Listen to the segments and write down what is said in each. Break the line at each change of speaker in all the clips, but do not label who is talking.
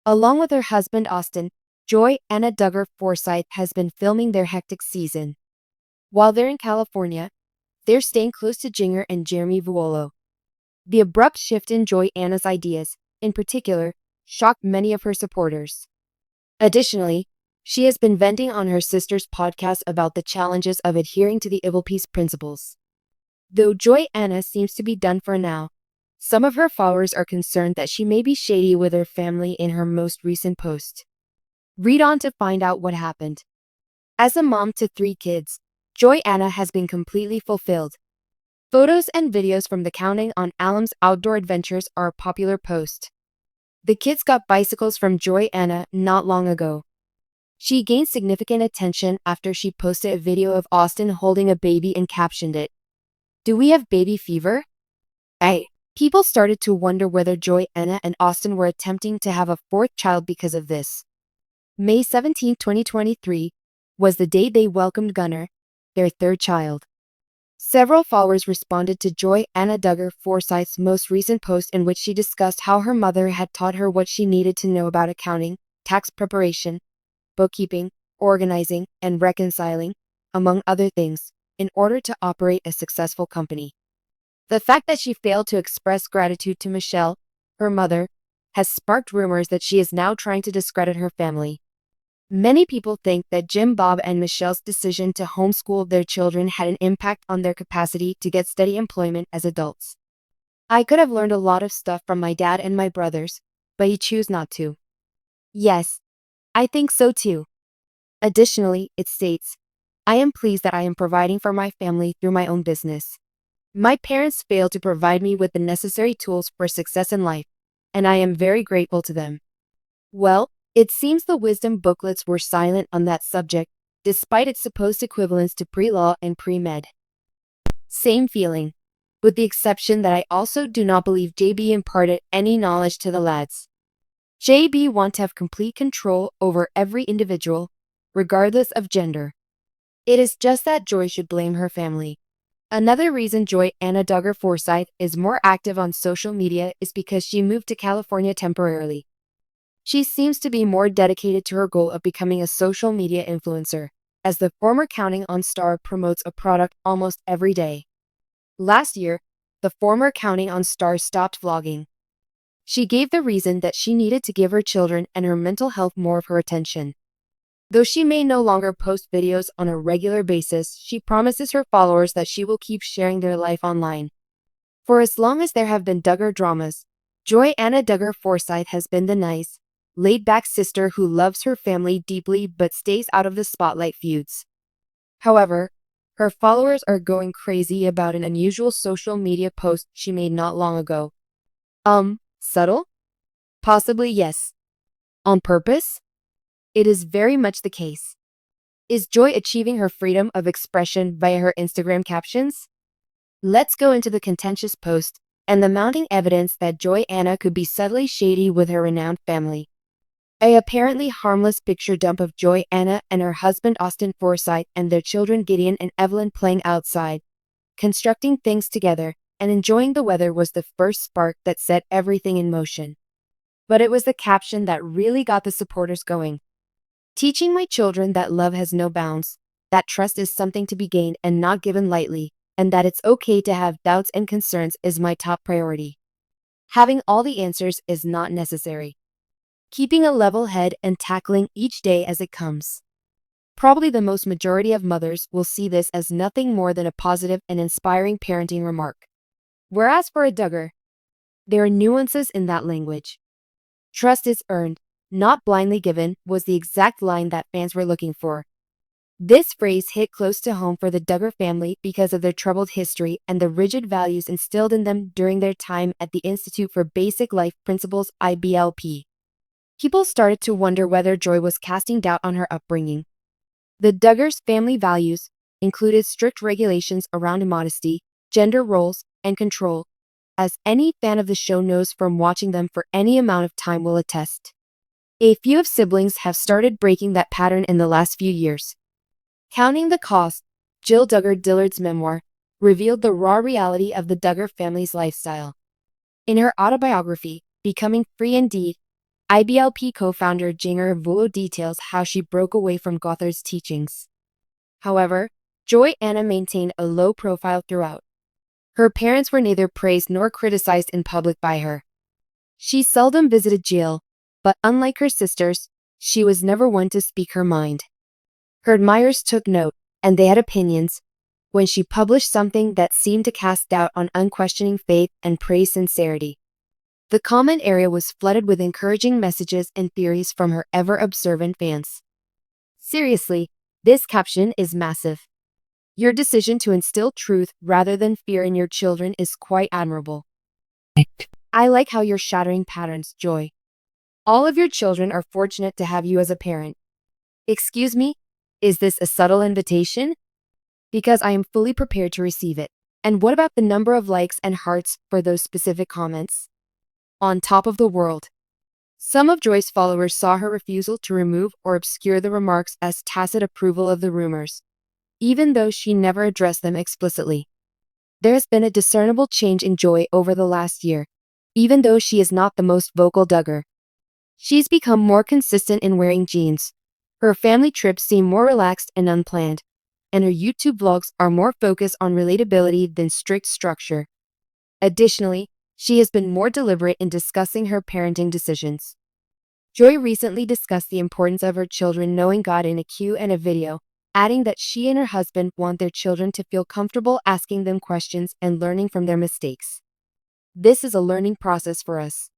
Along with her husband Austin, Johanna Duggar Forsyth has been filming their hectic season. While they're in California, they're staying close to Jinger and Jeremy Vuolo. The abrupt shift in Johanna's ideas, in particular, shocked many of her supporters. Additionally, she has been venting on her sister's podcast about the challenges of adhering to the evil peace principles. Though Johanna seems to be done for now, some of her followers are concerned that she may be shady with her family in her most recent post. Read on to find out what happened. As a mom to 3 kids, Johanna has been completely fulfilled. Photos and videos from the Counting on Alum's outdoor adventures are a popular post. The kids got bicycles from Johanna not long ago. She gained significant attention after she posted a video of Austin holding a baby and captioned it, "Do we have baby fever?" People started to wonder whether Johanna and Austin were attempting to have a 4th child because of this. May 17, 2023, was the day they welcomed Gunnar, their 3rd child. Several followers responded to Johanna Duggar Forsyth's most recent post in which she discussed how her mother had taught her what she needed to know about accounting, tax preparation, bookkeeping, organizing, and reconciling, among other things, in order to operate a successful company. The fact that she failed to express gratitude to Michelle, her mother, has sparked rumors that she is now trying to discredit her family. Many people think that Jim Bob and Michelle's decision to homeschool their children had an impact on their capacity to get steady employment as adults. "I could have learned a lot of stuff from my dad and my brothers, but he chose not to." Yes, I think so too. Additionally, it states, "I am pleased that I am providing for my family through my own business. My parents failed to provide me with the necessary tools for success in life, and I am very grateful to them." Well, it seems the wisdom booklets were silent on that subject, despite its supposed equivalence to pre-law and pre-med. Same feeling, with the exception that I also do not believe JB imparted any knowledge to the lads. JB want to have complete control over every individual, regardless of gender. It is just that Joy should blame her family. Another reason Johanna Duggar Forsyth is more active on social media is because she moved to California temporarily. She seems to be more dedicated to her goal of becoming a social media influencer, as the former Counting on star promotes a product almost every day. Last year, the former Counting on star stopped vlogging. She gave the reason that she needed to give her children and her mental health more of her attention. Though she may no longer post videos on a regular basis, she promises her followers that she will keep sharing their life online. For as long as there have been Duggar dramas, Johanna Duggar Forsyth has been the nice, laid-back sister who loves her family deeply but stays out of the spotlight feuds. However, her followers are going crazy about an unusual social media post she made not long ago. Subtle? Possibly yes. On purpose? It is very much the case. Is Joy achieving her freedom of expression via her Instagram captions? Let's go into the contentious post and the mounting evidence that Johanna could be subtly shady with her renowned family. A apparently harmless picture dump of Johanna and her husband Austin Forsyth and their children Gideon and Evelyn playing outside, constructing things together, and enjoying the weather was the first spark that set everything in motion. But it was the caption that really got the supporters going. "Teaching my children that love has no bounds, that trust is something to be gained and not given lightly, and that it's okay to have doubts and concerns is my top priority. Having all the answers is not necessary. Keeping a level head and tackling each day as it comes." Probably the most majority of mothers will see this as nothing more than a positive and inspiring parenting remark. Whereas for a Duggar, there are nuances in that language. "Trust is earned, not blindly given," was the exact line that fans were looking for. This phrase hit close to home for the Duggar family because of their troubled history and the rigid values instilled in them during their time at the Institute for Basic Life Principles (IBLP). People started to wonder whether Joy was casting doubt on her upbringing. The Duggars' family values included strict regulations around modesty, gender roles, and control, as any fan of the show knows from watching them for any amount of time will attest. A few of siblings have started breaking that pattern in the last few years. Counting the Cost, Jill Duggar Dillard's memoir, revealed the raw reality of the Duggar family's lifestyle. In her autobiography, Becoming Free Indeed, IBLP co-founder Jinger Vuolo details how she broke away from Gothar's teachings. However, Johanna maintained a low profile throughout. Her parents were neither praised nor criticized in public by her. She seldom visited jail, but unlike her sisters, she was never one to speak her mind. Her admirers took note, and they had opinions, when she published something that seemed to cast doubt on unquestioning faith and praise sincerity. The comment area was flooded with encouraging messages and theories from her ever-observant fans. Seriously, this caption is massive. Your decision to instill truth rather than fear in your children is quite admirable. I like how you're shattering patterns, Joy. All of your children are fortunate to have you as a parent. Excuse me, is this a subtle invitation? Because I am fully prepared to receive it. And what about the number of likes and hearts for those specific comments? On top of the world. Some of Joy's followers saw her refusal to remove or obscure the remarks as tacit approval of the rumors, even though she never addressed them explicitly. There has been a discernible change in Joy over the last year, even though she is not the most vocal Duggar. She's become more consistent in wearing jeans. Her family trips seem more relaxed and unplanned, and her YouTube vlogs are more focused on relatability than strict structure. Additionally, she has been more deliberate in discussing her parenting decisions. Joy recently discussed the importance of her children knowing God in a Q&A video, adding that she and her husband want their children to feel comfortable asking them questions and learning from their mistakes. This is a learning process for us.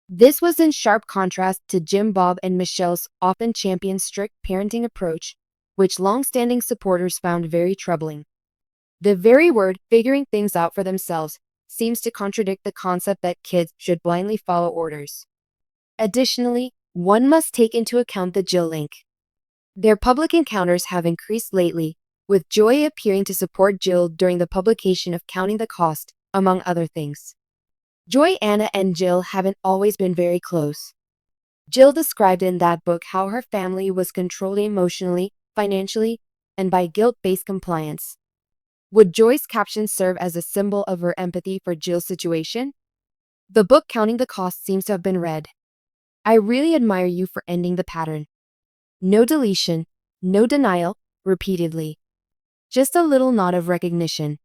This was in sharp contrast to Jim Bob and Michelle's often championed strict parenting approach, which long-standing supporters found very troubling. The very word figuring things out for themselves seems to contradict the concept that kids should blindly follow orders. Additionally, one must take into account the Jill link. Their public encounters have increased lately, with Joy appearing to support Jill during the publication of Counting the Cost, among other things. Johanna and Jill haven't always been very close. Jill described in that book how her family was controlled emotionally, financially, and by guilt-based compliance. Would Joy's caption serve as a symbol of her empathy for Jill's situation? The book Counting the Cost seems to have been read. I really admire you for ending the pattern. No deletion, no denial, repeatedly. Just a little nod of recognition.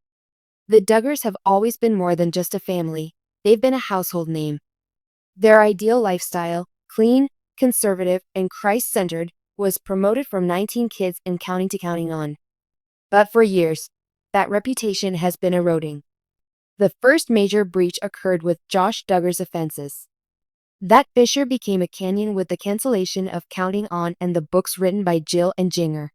The Duggars have always been more than just a family, they've been a household name. Their ideal lifestyle, clean, conservative, and Christ-centered, was promoted from 19 kids and counting to counting on. But for years, that reputation has been eroding. The first major breach occurred with Josh Duggar's offenses. That fissure became a canyon with the cancellation of Counting On and the books written by Jill and Jinger.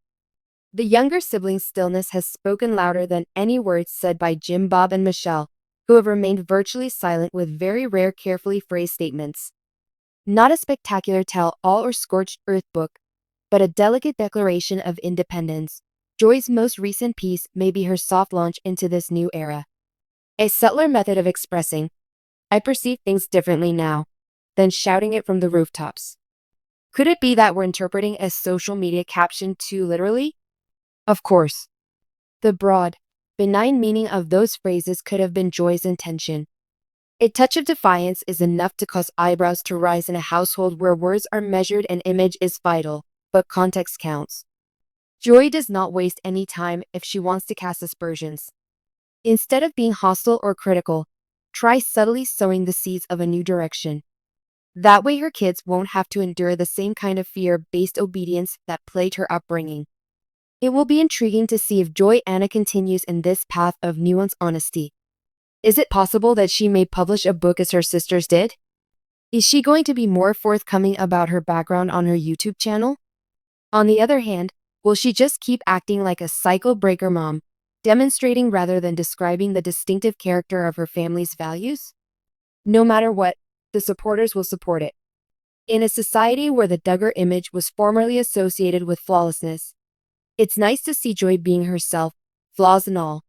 The younger siblings' stillness has spoken louder than any words said by Jim Bob and Michelle, who have remained virtually silent with very rare carefully phrased statements. Not a spectacular tell-all or scorched earth book, but a delicate declaration of independence. Joy's most recent piece may be her soft launch into this new era. A subtler method of expressing, I perceive things differently now, than shouting it from the rooftops. Could it be that we're interpreting a social media caption too literally? Of course. The broad, benign meaning of those phrases could have been Joy's intention. A touch of defiance is enough to cause eyebrows to rise in a household where words are measured and image is vital, but context counts. Joy does not waste any time if she wants to cast aspersions. Instead of being hostile or critical, try subtly sowing the seeds of a new direction. That way her kids won't have to endure the same kind of fear-based obedience that plagued her upbringing. It will be intriguing to see if Johanna continues in this path of nuanced honesty. Is it possible that she may publish a book as her sisters did? Is she going to be more forthcoming about her background on her YouTube channel? On the other hand, will she just keep acting like a cycle breaker mom, demonstrating rather than describing the distinctive character of her family's values? No matter what, the supporters will support it. In a society where the Duggar image was formerly associated with flawlessness, it's nice to see Joy being herself, flaws and all.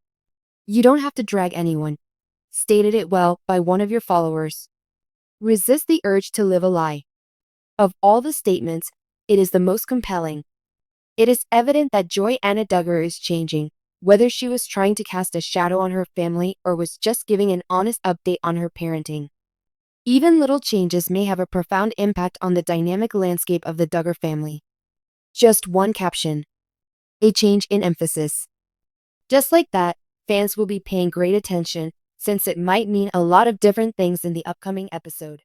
You don't have to drag anyone. Stated it well by one of your followers. Resist the urge to live a lie. Of all the statements, it is the most compelling. It is evident that Johanna Duggar is changing, whether she was trying to cast a shadow on her family or was just giving an honest update on her parenting. Even little changes may have a profound impact on the dynamic landscape of the Duggar family. Just one caption. A change in emphasis. Just like that, fans will be paying great attention, since it might mean a lot of different things in the upcoming episode.